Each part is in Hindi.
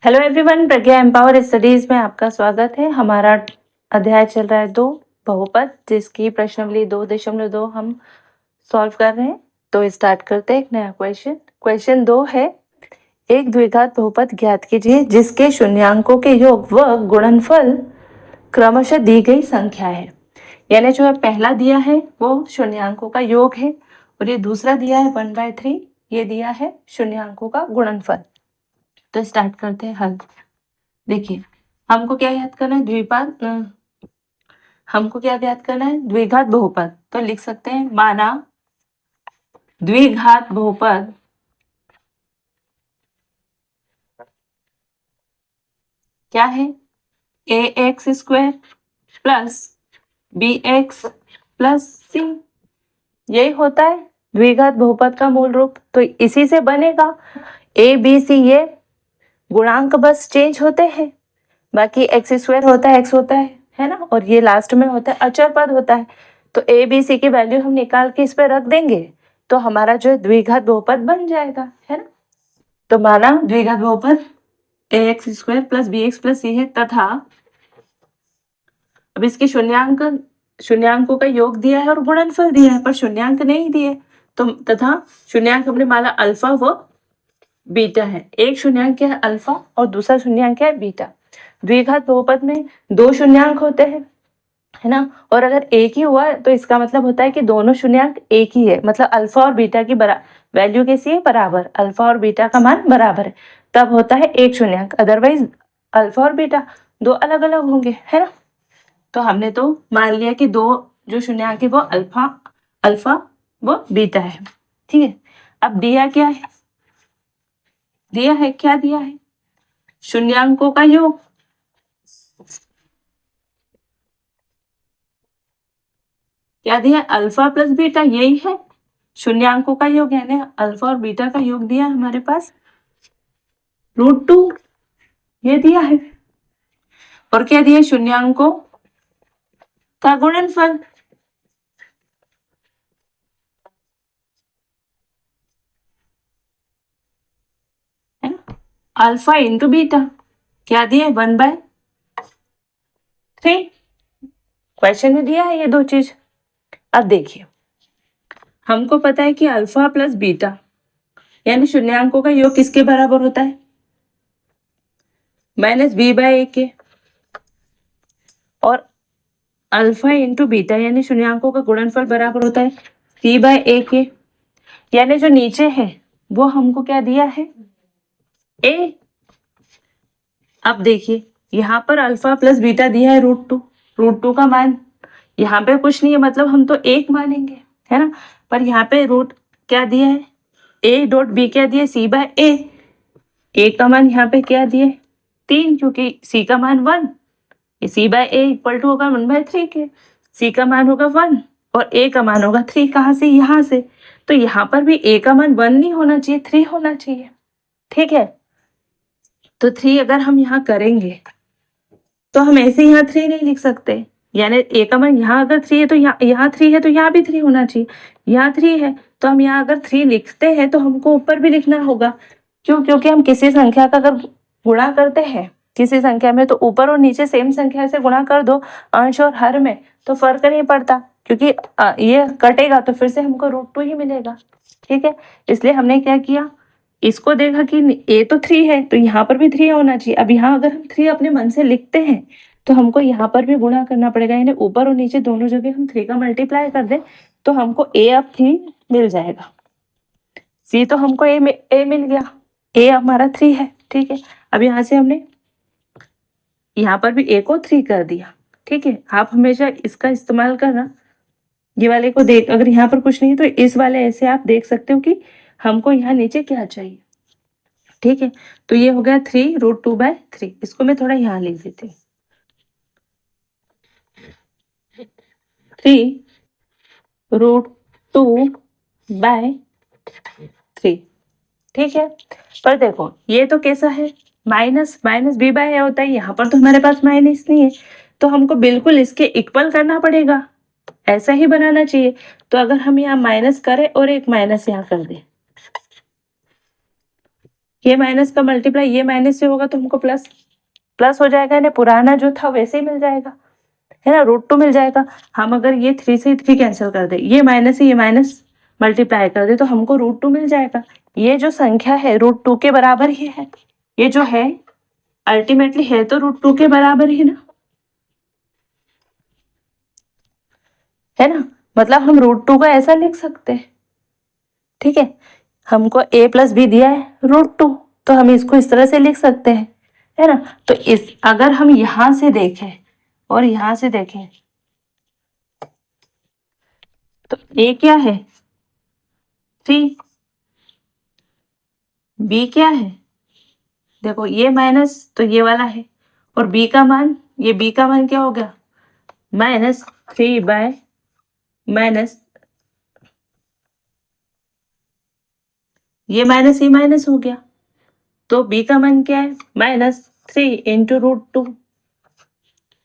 हेलो एवरीवन, प्रज्ञा एम्पावर स्टडीज में आपका स्वागत है। हमारा अध्याय चल रहा है 2 बहुपद, जिसकी प्रश्नावली 2.2 हम सॉल्व कर रहे हैं। तो स्टार्ट करते हैं एक नया क्वेश्चन 2 है, एक द्विघात बहुपद ज्ञात कीजिए जिसके शून्यांकों के योग व गुणनफल क्रमशः दी गई संख्या है। यानी जो है पहला दिया है वो शून्यांकों का योग है और ये दूसरा दिया है 1/3, ये दिया है शून्यांकों का गुणनफल। तो स्टार्ट करते हैं हल। देखिए, हमको क्या याद करना है? हमको क्या याद करना है? द्विघात बहुपद। तो लिख सकते हैं, माना द्विघात बहुपद क्या है? ax² plus bx plus c, यही होता है द्विघात बहुपद का मूल रूप। तो इसी से बनेगा a b c, ये गुणांक बस चेंज होते हैं, बाकी x² होता है, x होता है ना, और ये लास्ट में होता है अचर पद होता है। तो a b c की वैल्यू हम निकाल के इस पे रख देंगे तो हमारा जो है द्विघात बहुपद बन जाएगा, है ना। तो माना द्विघात बहुपद ax² plus bx plus c है तथा अब इसके शून्यांकों का योग दिया है और गुणनफल दिया है, पर शून्यांक नहीं दिए। तो तथा शून्यांक हमने माना अल्फा व बीटा है। एक शून्यांक क्या है? अल्फा, और दूसरा शून्यांक क्या है? बीटा। द्विघात बहुपद में 2 शून्यांक होते हैं, है ना, और अगर एक ही हुआ तो इसका मतलब होता है कि दोनों शून्यांक एक ही है, मतलब अल्फा और बीटा की वैल्यू कैसी है? बराबर। अल्फा और बीटा का मान बराबर है, तब होता है एक शून्यांक। अदरवाइज अल्फा और बीटा 2 अलग अलग होंगे, है ना। तो हमने तो मान लिया कि 2 जो शून्यांक है वो अल्फा व बीटा है, ठीक है। अब दिया क्या है? क्या दिया है? शून्यांकों का योग। क्या दिया? अल्फा प्लस बीटा, यही है शून्यांकों का योग, यानी अल्फा और बीटा का योग दिया हमारे पास √2, ये दिया है। और क्या दिया? शून्यांकों का गुणनफल। है ना, अल्फा इंटू बीटा, क्या दिया? 1/3। क्वेश्चन में दिया है ये 2 चीज। अब देखिए, हमको पता है कि अल्फा प्लस बीटा यानी शून्यांकों का योग किसके बराबर होता है? -b/a के। और अल्फा इंटू बीटा यानी शून्यांकों का गुणनफल बराबर होता है c/a के। यानी जो नीचे है वो हमको क्या दिया है? a। अब देखिए, यहाँ पर अल्फा प्लस बीटा दिया है √2। √2 का मान यहाँ पे कुछ नहीं है, मतलब हम तो 1 मानेंगे, है ना। पर यहाँ पे रूट क्या दिया है? a.b क्या दिया? c/a। a का मान यहाँ पे क्या दिए? 3, क्योंकि c का मान 1, c/a इक्वल टू होगा 1/3 के। c का मान होगा 1 और a का मान होगा 3। कहाँ से? यहाँ से। तो यहाँ पर भी a का मान 1 नहीं होना चाहिए, 3 होना चाहिए, ठीक है। तो 3 अगर हम यहाँ करेंगे तो हम ऐसे यहाँ 3 नहीं लिख सकते, यानी a का मान यहाँ अगर 3 है तो यहाँ 3 है तो यहाँ भी 3 होना चाहिए। यहाँ 3 है तो हम यहाँ अगर 3 लिखते हैं तो हमको ऊपर भी लिखना होगा। क्यों? क्योंकि हम किसी संख्या का अगर गुणा करते हैं किसी संख्या में, तो ऊपर और नीचे सेम संख्या से गुणा कर दो अंश और हर में, तो फर्क नहीं पड़ता, क्योंकि ये कटेगा तो फिर से हमको √2 ही मिलेगा, ठीक है। इसलिए हमने क्या किया, इसको देखा कि a तो 3 है तो यहाँ पर भी 3 होना चाहिए। अब यहाँ अगर हम 3 अपने मन से लिखते हैं तो हमको यहाँ पर भी गुणा करना पड़ेगा, यानी ऊपर और नीचे दोनों जगह हम 3 का मल्टीप्लाई कर दें तो हमको a अब 3 मिल जाएगा। c तो हमको a मिल गया, a हमारा 3 है, ठीक है। अब यहाँ से हमने यहाँ पर भी a को 3 कर दिया, ठीक है। आप हमेशा इसका इस्तेमाल करना, ये वाले को देख, अगर यहाँ पर कुछ नहीं है तो इस वाले ऐसे आप देख सकते हो कि हमको यहाँ नीचे क्या चाहिए, ठीक है। तो ये हो गया 3 √2/3। इसको मैं थोड़ा यहाँ लिख देती हूँ, 3 √2/3, ठीक है। पर देखो ये तो कैसा है? -b/a होता है, यहाँ पर तो हमारे पास माइनस नहीं है, तो हमको बिल्कुल इसके इक्वल करना पड़ेगा, ऐसा ही बनाना चाहिए। तो अगर हम यहाँ माइनस करें और एक माइनस यहाँ कर दें, ये माइनस का मल्टीप्लाई ये माइनस से होगा तो हमको प्लस प्लस हो जाएगा, यानी पुराना जो था वैसे ही मिल जाएगा, है ना, √2 मिल जाएगा। हम अगर ये 3 से 3 कैंसिल कर दे, ये माइनस मल्टीप्लाई कर दे तो हमको √2 मिल जाएगा। ये जो संख्या है √2 के बराबर ही है, ये जो है अल्टीमेटली है तो √2 के बराबर ही ना, है ना, मतलब हम √2 का ऐसा लिख सकते हैं, ठीक है। हमको a प्लस बी दिया है √2, तो हम इसको इस तरह से लिख सकते हैं, है ना। तो इस अगर हम यहां से देखें और यहां से देखें तो a क्या है 3, b क्या है, देखो ये माइनस तो ये वाला है, और b का मान, ये b का मान क्या हो गया -3 बाय माइनस, ये माइनस हो गया, तो b का मान क्या है -3 इंटू √2,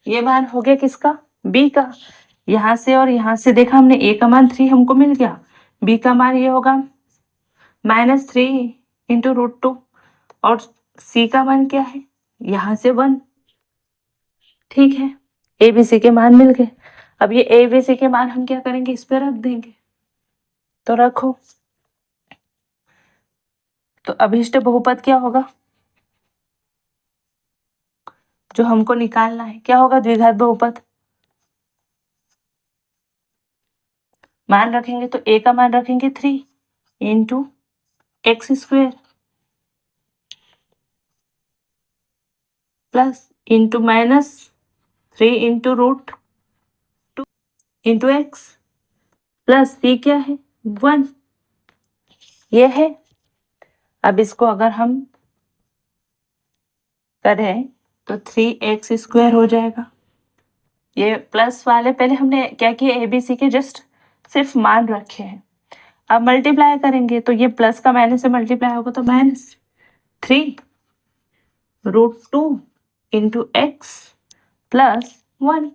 ये मान हो गया किसका b का। यहां से और यहां से देखा हमने, a का मान 3 हमको मिल गया, b का मान ये होगा -3 इंटू √2, और c का मान क्या है यहां से 1, ठीक है। a b c के मान मिल गए। अब ये a b c के मान हम क्या करेंगे, इस पे रख देंगे, तो रखो। तो अभिष्ट बहुपद क्या होगा जो हमको निकालना है, क्या होगा द्विघात बहुपद, मान रखेंगे तो a का मान रखेंगे 3 into x² plus into -3 into √2 into x plus c क्या है 1, ये है। अब इसको अगर हम करें तो 3x² हो जाएगा। ये प्लस वाले पहले हमने क्या किया, ABC के जस्ट सिर्फ मान रखे हैं। अब मल्टीप्लाई करेंगे तो ये प्लस का माइनस से मल्टीप्लाई होगा तो -3 √2 इंटू x प्लस 1,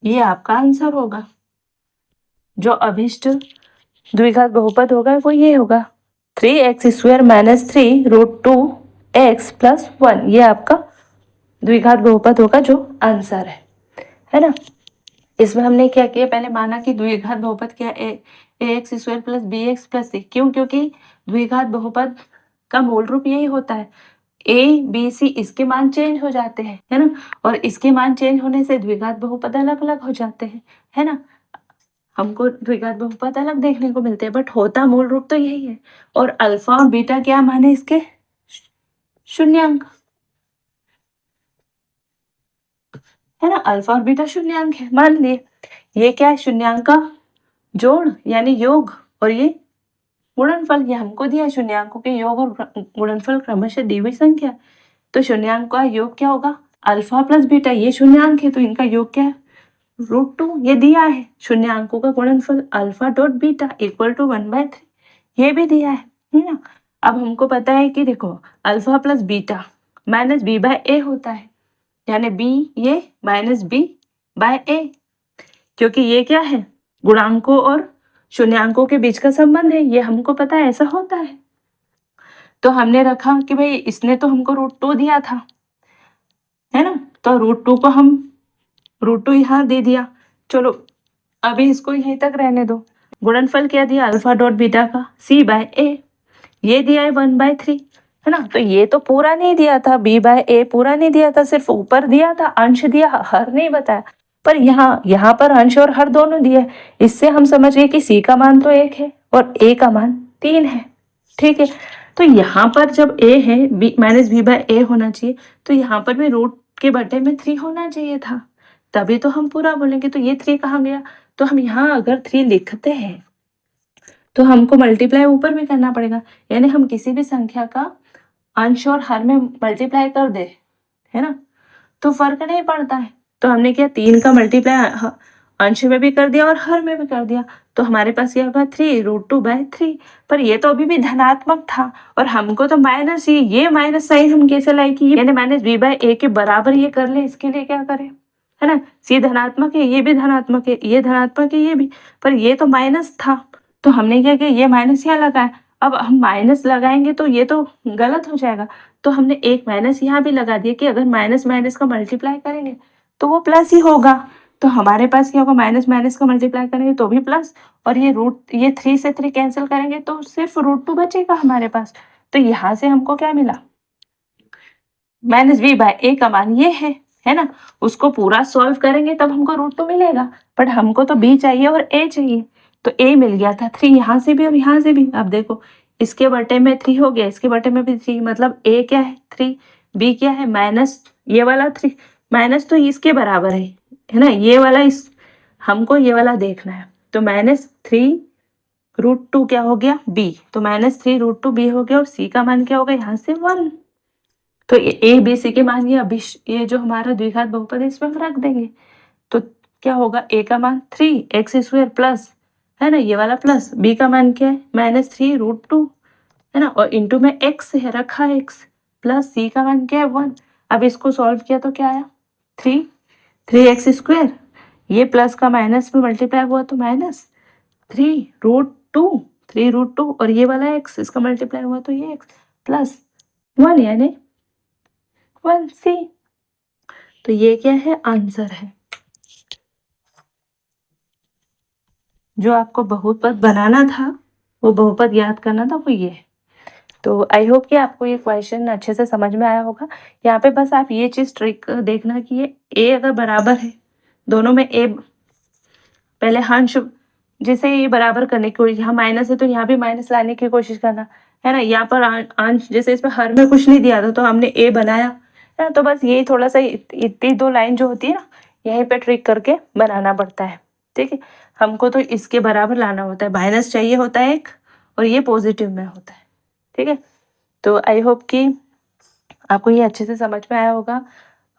ये आपका आंसर होगा। जो अभिष्ट द्विघात बहुपद होगा वो ये होगा 3x² -3 √2x प्लस 1, ये आपका द्विघात बहुपद होगा, जो आंसर है ना। इसमें हमने क्या किया, पहले माना कि द्विघात बहुपद क्या है ax² plus bx plus c, क्यों, क्योंकि द्विघात बहुपद का मूल रूप यही होता है, a b c इसके मान चेंज हो जाते हैं, है ना, और इसके मान चेंज होने से द्विघात बहुपद अलग अलग हो जाते हैं, है ना। हमको द्विघात बहुपद अलग देखने को मिलते हैं, बट होता मूल रूप तो यही है। और अल्फा और बीटा क्या माने इसके, शून्यांक, है ना, अल्फा और बीटा शून्यांक है, मान लिए। ये क्या है, शून्यांक का जोड़ यानी योग, और ये गुणनफल, ये हमको दिया शून्यांकों के योग और गुणनफल क्रमशः दी हुई संख्या। तो शून्यांक का योग क्या होगा, अल्फा प्लस बीटा, ये शून्यांक है तो इनका योग क्या है √2, ये दिया है। शून्यांकों का गुणनफल alpha dot beta equal to 1/3, ये भी दिया है ना। अब हमको पता है कि देखो alpha plus beta minus b/a होता है, यानी b ये -b/a, क्योंकि ये क्या है गुणांकों और शून्यांकों के बीच का संबंध है, ये हमको पता है ऐसा होता है। तो हमने रखा कि भाई इसने तो हमको √2 दिया था, है ना, तो √2 को हम √2 यहाँ दे दिया, चलो अभी इसको यहीं तक रहने दो। गुणनफल क्या दिया अल्फा डॉट बीटा का c/a, ये दिया है 1/3, है ना। तो ये तो पूरा नहीं दिया था, b/a पूरा नहीं दिया था, सिर्फ ऊपर दिया था, अंश दिया, हर नहीं बताया। पर यहाँ पर अंश और हर दोनों दिए, इससे हम समझ गए कि c का मान तो 1 है और a का मान 3 है, ठीक है। तो यहाँ पर जब a है -b/a होना चाहिए, तो यहाँ पर भी रूट के बटे में 3 होना चाहिए था, तभी तो हम पूरा बोलेंगे। तो ये 3 कहाँ गया, तो हम यहाँ अगर 3 लिखते हैं तो हमको मल्टीप्लाई ऊपर भी करना पड़ेगा, यानी हम किसी भी संख्या का अंश और हर में मल्टीप्लाई कर दे, है ना, तो फर्क नहीं पड़ता है। तो हमने क्या 3 का मल्टीप्लाई अंश में भी कर दिया और हर में भी कर दिया, तो हमारे पास क्या होगा 3 √2/3। पर ये तो अभी भी धनात्मक था और हमको तो माइनस ही, ये माइनस साइन हम कैसे लाए कि यानी -b/a के बराबर ये कर ले, इसके लिए क्या करें, है ना, c धनात्मक है, ये भी धनात्मक है, ये धनात्मक है, ये भी, पर ये तो माइनस था, तो हमने क्या किया ये माइनस यहाँ लगाया। अब हम माइनस लगाएंगे तो ये तो गलत हो जाएगा, तो हमने एक माइनस यहाँ भी लगा दिया कि अगर माइनस माइनस का मल्टीप्लाई करेंगे तो वो प्लस ही होगा। तो हमारे पास क्या होगा, माइनस माइनस का मल्टीप्लाई करेंगे तो भी प्लस, और ये 3 से 3 कैंसिल करेंगे तो सिर्फ √2 बचेगा हमारे पास। तो यहाँ से हमको क्या मिला, -b/a का मान ये है ना। उसको पूरा सॉल्व करेंगे तब हमको √2 मिलेगा, बट हमको तो b चाहिए और a चाहिए, तो a मिल गया था 3 यहाँ से भी और यहाँ से भी। अब देखो इसके बटे में 3 हो गया, इसके बटे में भी 3, मतलब a क्या है 3, b क्या है माइनस ये वाला 3, माइनस तो इसके बराबर है ना, ये वाला इस हमको ये वाला देखना है। तो -3 √2 क्या हो गया b, तो -3 √2 b हो गया, और c का मान क्या होगा यहाँ से 1। तो ए बी सी के मान ये जो हमारा द्विघात बहुपद है इसमें हम रख देंगे, तो क्या होगा a का मान 3x² प्लस है ना ये वाला प्लस, b का मान क्या है -3 √2 है ना, और इंटू में x है रखा है x, प्लस c का मान क्या है 1। अब इसको सॉल्व किया तो क्या आया 3x², ये प्लस का माइनस में मल्टीप्लाई हुआ तो -3 √2 और ये वाला x इसका मल्टीप्लाई हुआ तो ये x प्लस 1 यानी 1c। तो ये क्या है आंसर है। जो आपको बहुपद बनाना था, वो बहुपद याद करना था, वो ये है। तो आई होप कि आपको ये क्वेश्चन अच्छे से समझ में आया होगा। यहाँ पे बस आप ये चीज़ ट्रिक देखना कि ये a अगर बराबर है, दोनों में a पहले अंश, जैसे ये बराबर करने की कोशिश, यहाँ माइनस है तो यहाँ भी माइनस लाने की कोशिश करना है ना। यहाँ पर अंश, जैसे इसमें हर में कुछ नहीं दिया था तो हमने a बनाया है ना। तो बस यही थोड़ा सा इतनी 2 लाइन जो होती है ना, यहीं पे ट्रिक करके बनाना पड़ता है, ठीक है। हमको तो इसके बराबर लाना होता है, माइनस चाहिए होता है एक, और ये पॉजिटिव में होता है, ठीक है। तो आई होप कि आपको ये अच्छे से समझ में आया होगा।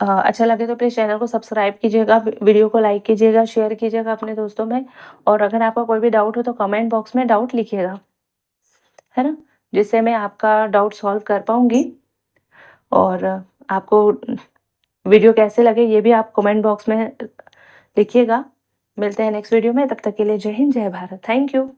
अच्छा लगे तो प्लीज़ चैनल को सब्सक्राइब कीजिएगा, वीडियो को लाइक कीजिएगा, शेयर कीजिएगा अपने दोस्तों में, और अगर आपका कोई भी डाउट हो तो कमेंट बॉक्स में डाउट लिखिएगा, है ना, जिससे मैं आपका डाउट सॉल्व कर पाऊँगी। और आपको वीडियो कैसे लगे ये भी आप कमेंट बॉक्स में लिखिएगा। मिलते हैं नेक्स्ट वीडियो में, तब तक के लिए जय हिंद, जय भारत, थैंक यू।